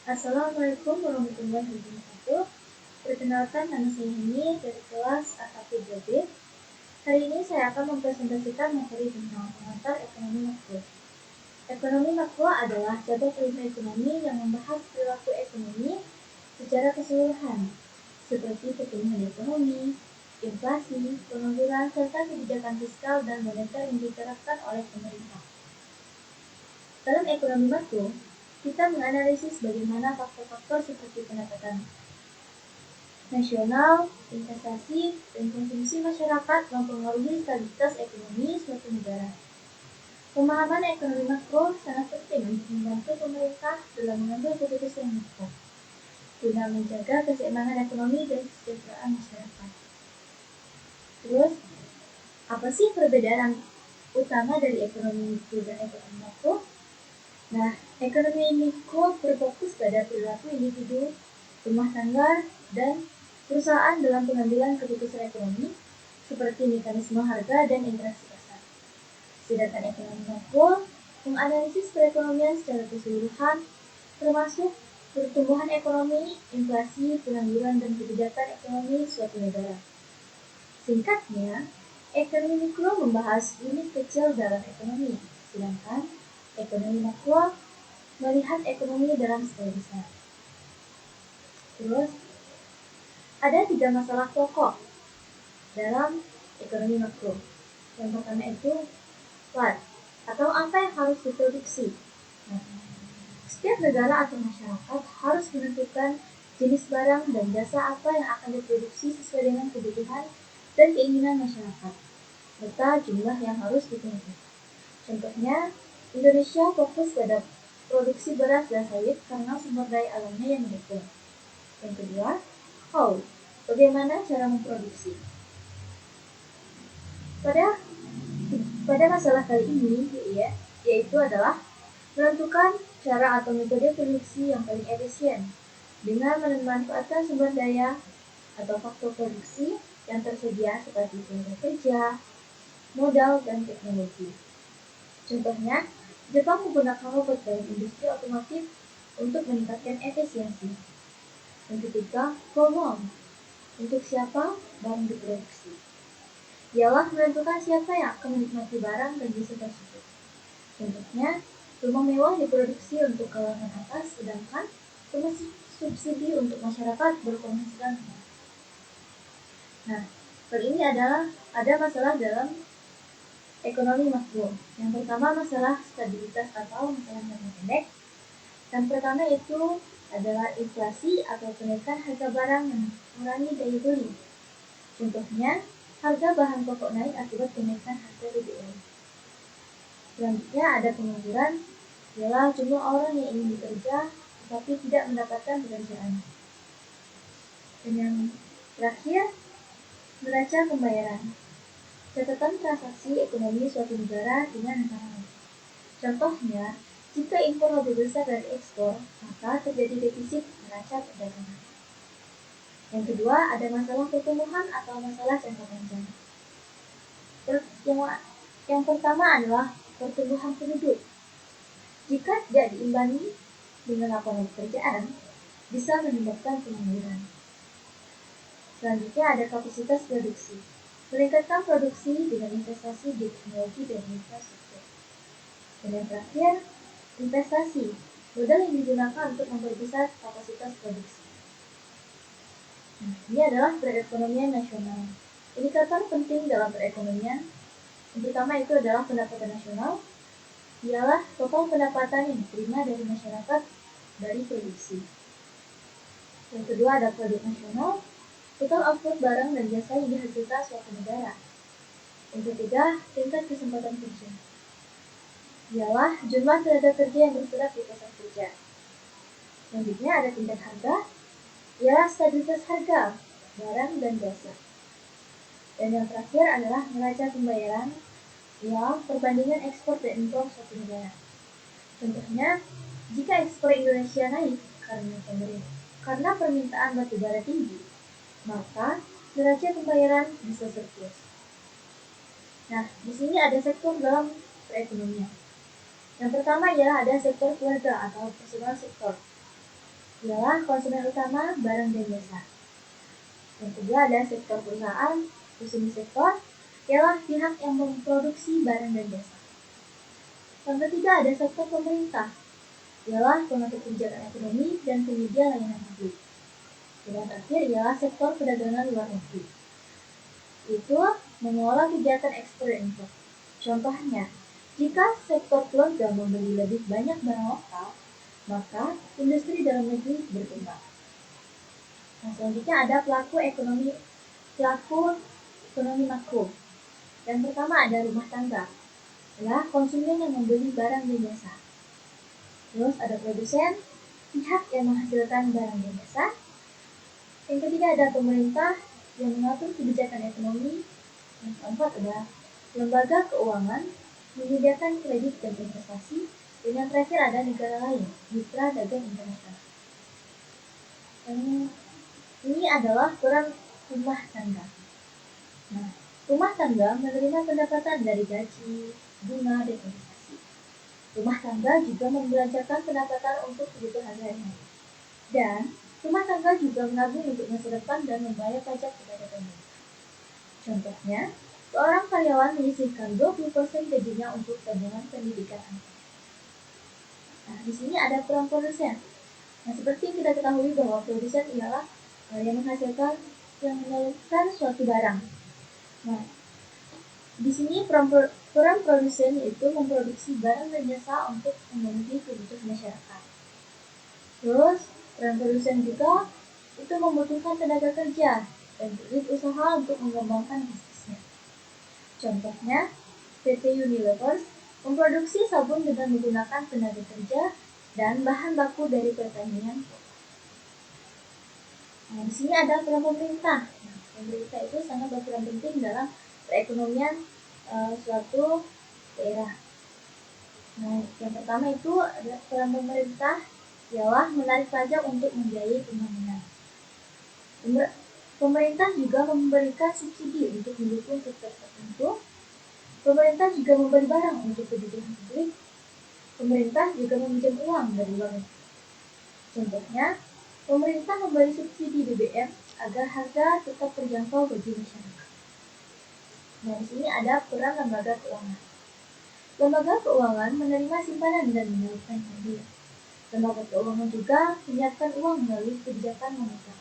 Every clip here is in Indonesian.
Assalamualaikum warahmatullahi wabarakatuh. Perkenalkan, nama saya Heni dari kelas A1 B. Hari ini saya akan mempresentasikan materi tentang pengantar ekonomi makro. Ekonomi makro adalah cabang ilmu ekonomi yang membahas perilaku ekonomi secara keseluruhan, seperti pertumbuhan ekonomi, inflasi, pengangguran, serta kebijakan fiskal dan moneter yang diterapkan oleh pemerintah. Dalam ekonomi makro, kita menganalisis bagaimana faktor-faktor seperti pendapatan nasional, investasi, dan konsumsi masyarakat mempengaruhi stabilitas ekonomi suatu negara. Pemahaman ekonomi makro sangat penting untuk membantu pemerintah dalam mengambil keputusan yang tepat, guna menjaga keseimbangan ekonomi dan kesejahteraan masyarakat. Terus, apa sih perbedaan utama dari ekonomi mikro dan ekonomi makro? Nah, ekonomi mikro berfokus pada perilaku individu, rumah tangga, dan perusahaan dalam pengambilan keputusan ekonomi, seperti mekanisme harga dan interaksi pasar. Sedangkan ekonomi makro menganalisis perekonomian secara keseluruhan, termasuk pertumbuhan ekonomi, inflasi, pengangguran, dan kebijakan ekonomi suatu negara. Singkatnya, ekonomi mikro membahas unit kecil dalam ekonomi, sedangkan ekonomi makro melihat ekonomi dalam skala besar. Terus, ada 3 masalah pokok dalam ekonomi makro. Yang pertama itu what, atau apa yang harus diproduksi. Nah, setiap negara atau masyarakat harus menentukan jenis barang dan jasa apa yang akan diproduksi sesuai dengan kebutuhan dan keinginan masyarakat, serta jumlah yang harus dipenuhi. Contohnya, Indonesia fokus pada produksi beras dan sawit karena sumber daya alamnya yang mendukung. Yang kedua, how, bagaimana cara memproduksi. Pada masalah kali ini, yaitu adalah menentukan cara atau metode produksi yang paling efisien dengan memanfaatkan sumber daya atau faktor produksi yang tersedia seperti tenaga kerja, modal, dan teknologi. Contohnya, Jepang menggunakan robot dalam industri otomotif untuk meningkatkan efisiensi. Yang ketiga, for whom, untuk siapa barang diproduksi. Ialah menentukan siapa yang akan menikmati barang dan jasa tersebut. Contohnya, rumah mewah diproduksi untuk kalangan atas, sedangkan rumah subsidi untuk masyarakat berpenghasilan rendah. Nah, kali ini ada masalah dalam ekonomi makro. Yang pertama masalah stabilitas atau masalah jangka pendek. Yang pertama itu adalah inflasi atau kenaikan harga barang yang mengurangi daya beli. Contohnya, harga bahan pokok naik akibat kenaikan harga BBM. Selanjutnya ada pengangguran, ialah jumlah orang yang ingin bekerja tetapi tidak mendapatkan pekerjaan. Dan yang terakhir, neraca pembayaran. Catatan transaksi ekonomi suatu negara dengan negara lain. Contohnya, jika impor lebih besar dari ekspor, maka terjadi defisit neraca perdagangan. Yang kedua, ada masalah pertumbuhan atau masalah jangka panjang. Yang pertama adalah pertumbuhan penduduk. Jika tidak diimbangi dengan lapangan pekerjaan, bisa menyebabkan pengangguran. Selanjutnya ada kapasitas produksi. Meningkatkan produksi dengan investasi di teknologi dan infrastruktur. Dan yang terakhir, investasi. Modal yang digunakan untuk memperbesar kapasitas produksi. Nah, ini adalah perekonomian nasional. Indikator penting dalam perekonomian. Yang pertama itu adalah pendapatan nasional. Ialah total pendapatan yang diterima dari masyarakat dari produksi. Yang kedua ada produk nasional. Total output barang dan jasa yang dihasilkan suatu negara. Yang ketiga, tingkat kesempatan kerja. Ialah jumlah tenaga kerja yang bergerak di pasar kerja. Selanjutnya ada tingkat harga, ialah stabilitas harga barang dan jasa. Dan yang terakhir adalah neraca pembayaran, ialah perbandingan ekspor dan impor suatu negara. Contohnya, jika ekspor Indonesia naik karena permintaan batubara tinggi, maka neraca pembayaran bisa surplus. Nah, di sini ada sektor dalam perekonomian. Yang pertama ialah ada sektor keluarga atau personal sektor. ialah konsumen utama barang dan jasa. Yang kedua ada sektor perusahaan, khususnya sektor ialah pihak yang memproduksi barang dan jasa. Yang ketiga ada sektor pemerintah, ialah pengatur kebijakan ekonomi dan penyedia layanan publik. Dan yang terakhir ialah sektor perdagangan luar negeri, itu mengelola kegiatan ekspor dan impor. Contohnya, jika sektor keluarga membeli lebih banyak barang lokal, maka industri dalam negeri berkembang. Nah, selanjutnya ada pelaku ekonomi makro. Yang pertama ada rumah tangga, adalah konsumen yang membeli barang dan jasa. Terus ada produsen, pihak yang menghasilkan barang dan jasa. Yang ketiga ada pemerintah yang mengatur kebijakan ekonomi. Yang keempat ada lembaga keuangan menyediakan kredit dan investasi. Dan yang terakhir ada negara lain, mitra dagang internasional. Ini adalah peran rumah tangga. Nah, rumah tangga menerima pendapatan dari gaji, bunga, dan investasi. Rumah tangga juga membelanjakan pendapatan untuk kebutuhan sehari-hari. Dan rumah tangga juga menabung untuk masa depan dan membayar pajak kepada pemerintah. Contohnya, seorang karyawan menyisihkan 20% gajinya untuk tabungan pendidikan anak. Nah, di sini ada peran produsen. Nah, seperti kita ketahui bahwa produsen ialah yang menghasilkan, yang menyalurkan suatu barang. Nah, di sini peran produsen itu memproduksi barang dan jasa untuk memenuhi kebutuhan masyarakat. Terus, peran produsen juga itu membutuhkan tenaga kerja dan unit usaha untuk mengembangkan bisnisnya. Contohnya, PT Unilever memproduksi sabun dengan menggunakan tenaga kerja dan bahan baku dari pertanian. Nah, di sini ada peran pemerintah. Nah, pemerintah itu sangat berperan penting dalam perekonomian suatu daerah. Nah, yang pertama itu adalah peran pemerintah ialah menarik pajak untuk membiayai pembangunan. Pemerintah juga memberikan subsidi untuk mendukung sektor tertentu. Pemerintah juga memberi barang untuk kebutuhan publik. Pemerintah juga meminjam uang dari luar negeri. Contohnya, pemerintah memberi subsidi BBM agar harga tetap terjangkau bagi masyarakat. Nah, di sini ada peran lembaga keuangan. Lembaga keuangan menerima simpanan dan menyalurkan kredit. Lembaga keuangan juga menyiapkan uang melalui kebijakan moneter.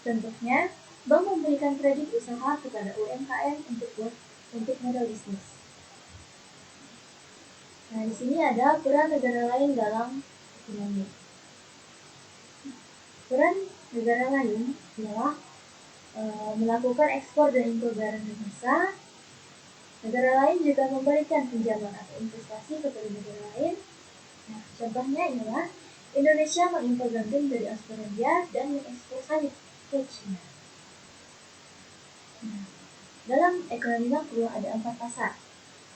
Contohnya, bank memberikan kredit usaha kepada UMKM untuk modal bisnis. Nah, di sini ada peran negara lain dalam ekonomi. Peran negara lain ialah melakukan ekspor dan impor barang dan jasa. Negara lain juga memberikan pinjaman atau investasi kepada negara lain. Nah, contohnya ialah Indonesia mengimpor gandum dari Australia dan mengekspor sawit ke China. Nah, dalam ekonomi makro ada 4 pasar.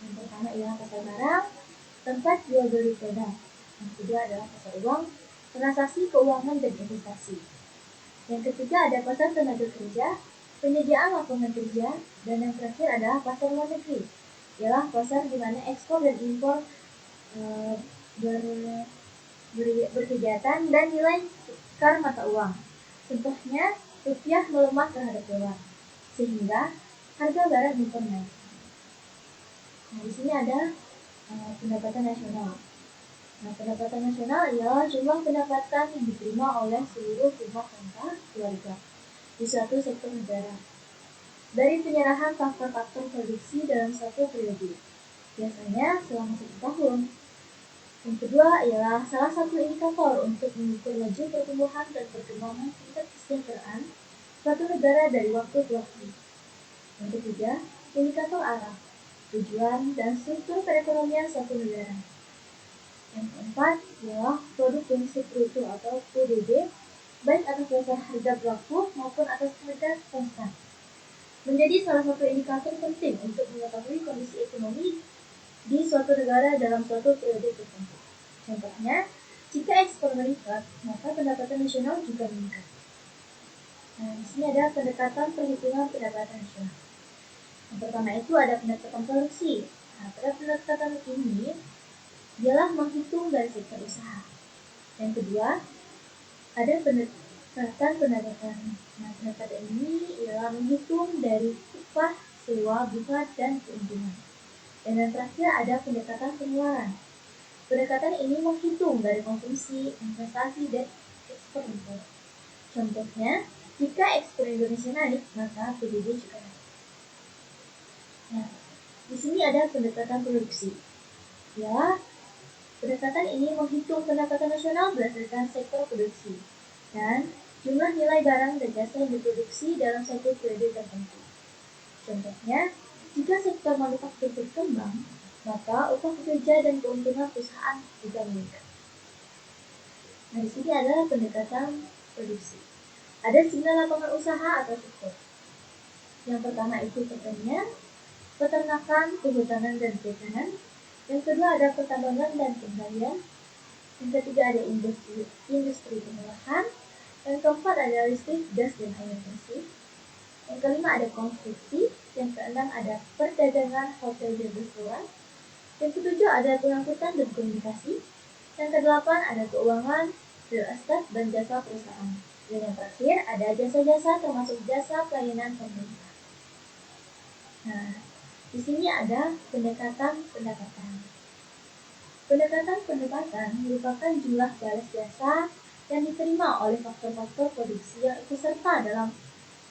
Yang pertama ialah pasar barang, tempat jual beli produk. Yang kedua adalah pasar uang, transaksi keuangan dan investasi. Yang ketiga ada pasar tenaga kerja, penyediaan lapangan kerja, dan yang terakhir adalah pasar luar negeri, ialah pasar di mana ekspor dan impor berkegiatan dan nilai tukar mata uang. Contohnya, rupiah melemah terhadap dolar, sehingga harga barang impor naik. Nah, di sini ada pendapatan nasional. Nah, pendapatan nasional ialah jumlah pendapatan yang diterima oleh seluruh rumah tangga keluarga di suatu sektor negara dari penyerahan faktor-faktor produksi dalam suatu periode, biasanya selama 1 tahun. Yang kedua ialah salah satu indikator untuk mengukur laju pertumbuhan dan perkembangan tingkat kesejahteraan suatu negara dari waktu ke waktu. Yang ketiga, indikator arah, tujuan, dan struktur perekonomian suatu negara. Yang keempat ialah produk domestik bruto atau PDB, baik atas dasar harga berlaku maupun atas harga konstan. Menjadi salah satu indikator penting untuk mengetahui kondisi ekonomi di suatu negara dalam suatu periode tertentu. Contohnya, jika ekspor meningkat, maka pendapatan nasional juga meningkat. Nah, di sini ada pendekatan perhitungan pendapatan nasional. Yang pertama itu ada pendekatan produksi. Nah, pada pendekatan ini ialah menghitung dari sektor usaha. Yang kedua, Ada pendekatan pendapatan. Nah, pendekatan ini ialah menghitung dari upah, sewa, bunga, dan keuntungan. Dan yang terakhir ada pendekatan pengeluaran. Pendekatan ini menghitung dari konsumsi, investasi, dan ekspor impor. Contohnya, jika ekspor Indonesia naik, maka PDB juga naik. Nah, di sini ada pendekatan produksi. Ya, pendekatan ini menghitung pendapatan nasional berdasarkan sektor produksi dan jumlah nilai barang dan jasa yang diproduksi dalam satu periode tertentu. Contohnya, jika sektor manufaktur berkembang, maka upah pekerja dan keuntungan perusahaan juga meningkat. Nah, di sini ada pendekatan produksi. Ada 9 lapangan usaha atau sektor. Yang pertama itu pertanian, peternakan, kehutanan, dan perikanan. Yang kedua ada pertambangan dan penggalian. Yang ketiga ada industri pengolahan. Yang keempat ada listrik, gas, dan air bersih. Yang kelima ada konstruksi. Yang keenam ada perdagangan, hotel, dan restoran. Yang ketujuh ada pengangkutan dan komunikasi. Yang kedelapan ada keuangan, real estate, dan jasa perusahaan. Dan yang terakhir ada jasa-jasa termasuk jasa pelayanan pemerintah. Nah, di sini ada pendekatan pendapatan. Pendekatan pendapatan merupakan jumlah balas jasa yang diterima oleh faktor-faktor produksi yang ikut serta dalam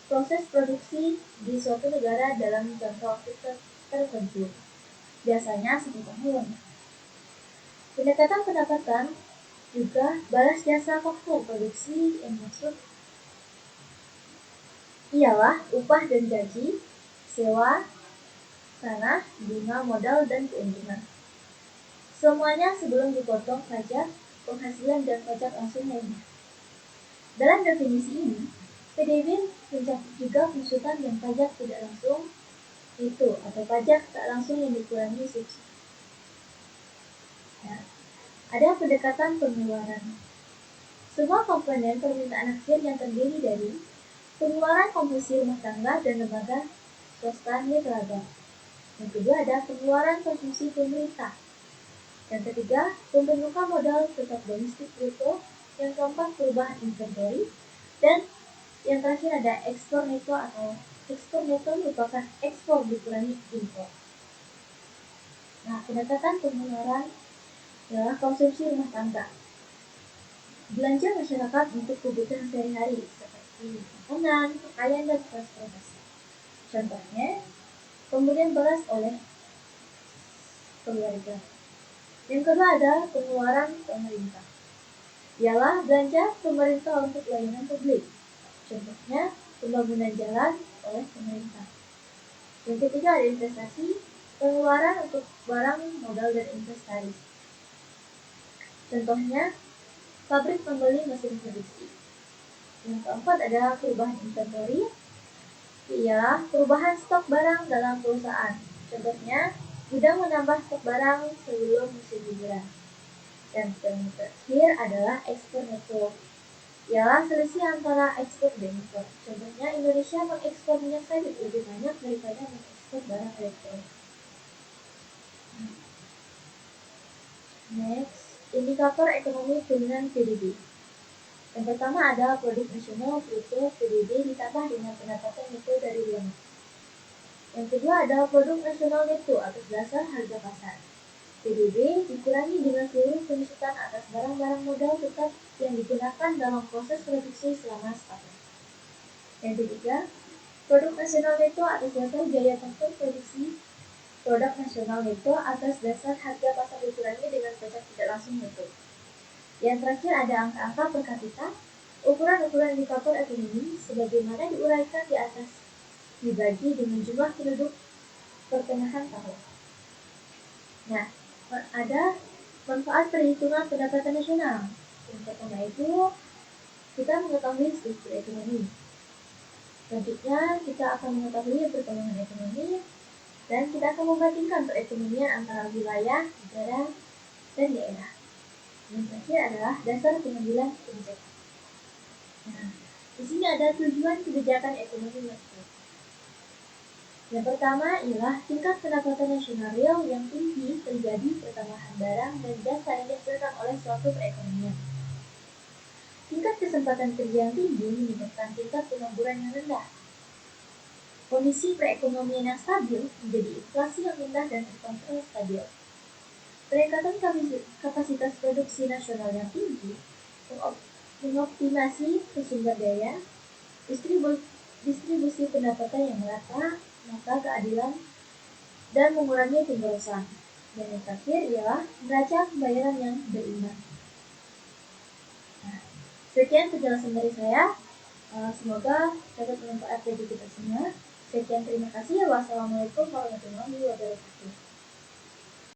proses produksi di suatu negara dalam jangka waktu tertentu, biasanya 1 tahun. Pendekatan pendapatan juga balas jasa faktor produksi yang maksud ialah upah dan gaji, sewa, tanah, bunga, modal, dan keuntungan. Semuanya sebelum dipotong pajak, penghasilan, dan pajak langsung lainnya. Dalam definisi ini, PDB mencakup juga konsultan dan pajak tidak langsung itu atau pajak tak langsung yang dikurangi subsidi. Nah, ada pendekatan pengeluaran. Semua komponen permintaan akhir yang terdiri dari pengeluaran konsumsi rumah tangga dan lembaga swasta nirlaba. Yang kedua ada pengeluaran konsumsi pemerintah. Yang ketiga, pembentukan modal tetap domestik bruto. Yang keempat, perubahan inventory. Dan yang terakhir ada ekspor neto atau ekspor neto merupakan ekspor dikurangi impor. Nah, pendekatan pengeluaran adalah konsumsi rumah tangga. Belanja masyarakat untuk kebutuhan sehari-hari seperti makanan, pakaian, dan transportasi. Contohnya, pembelian beras oleh keluarga. Yang kedua ada pengeluaran pemerintah. Ialah belanja pemerintah untuk layanan publik. Contohnya, pembangunan jalan oleh pemerintah. Yang ketiga ada investasi, pengeluaran untuk barang, modal, dan inventaris. Contohnya, pabrik membeli mesin produksi. Yang keempat ada perubahan inventory, ialah perubahan stok barang dalam perusahaan. Contohnya, gudang menambah stok barang sebelum musim liburan. Dan yang terakhir adalah ekspor neto, ialah selisih antara ekspor dan impor. Contohnya, Indonesia mengekspor minyak sawit lebih banyak daripada mengekspor barang elektronik. Next, indikator ekonomi turunan PDB. Yang pertama ada produk nasional bruto PDB ditambah dengan pendapatan neto dari luar negeri. Yang kedua ada produk nasional neto atas dasar harga pasar. PDB dikurangi dengan seluruh penyusutan atas barang-barang modal tetap yang digunakan dalam proses produksi selama setahun. Yang ketiga, produk nasional neto atas dasar biaya faktor produksi. Produk nasional neto atas dasar harga pasar dikurangi dengan pajak tidak langsung neto. Yang terakhir ada angka-angka per kapita, ukuran-ukuran indikator ekonomi sebagaimana diuraikan di atas dibagi dengan jumlah penduduk pertengahan tahun. Nah, ada manfaat perhitungan pendapatan nasional. Yang pertama itu kita mengetahui struktur ekonomi. Selanjutnya kita akan mengetahui perkembangan ekonomi dan kita akan membandingkan perekonomian antara wilayah, negara, dan daerah. Yang terakhir adalah dasar pengambilan kebijakan. Nah, di sini ada tujuan kebijakan ekonomi makro. Yang pertama ialah tingkat pendapatan nasional real yang tinggi terjadi pertambahan barang dan jasa yang dihasilkan oleh suatu perekonomian. Tingkat kesempatan kerja yang tinggi menyebabkan tingkat pengangguran yang rendah. Kondisi perekonomian yang stabil menjadi inflasi yang rendah dan terkontrol stabil. Peningkatan kapasitas produksi nasional yang tinggi, mengoptimasi sumber daya, distribusi pendapatan yang merata, maka keadilan, dan mengurangi pemborosan. Dan yang terakhir ialah neraca pembayaran yang berimbang. Nah, sekian penjelasan dari saya. Semoga dapat bermanfaat bagi kita semua. Sekian, terima kasih. Wassalamualaikum warahmatullahi wabarakatuh.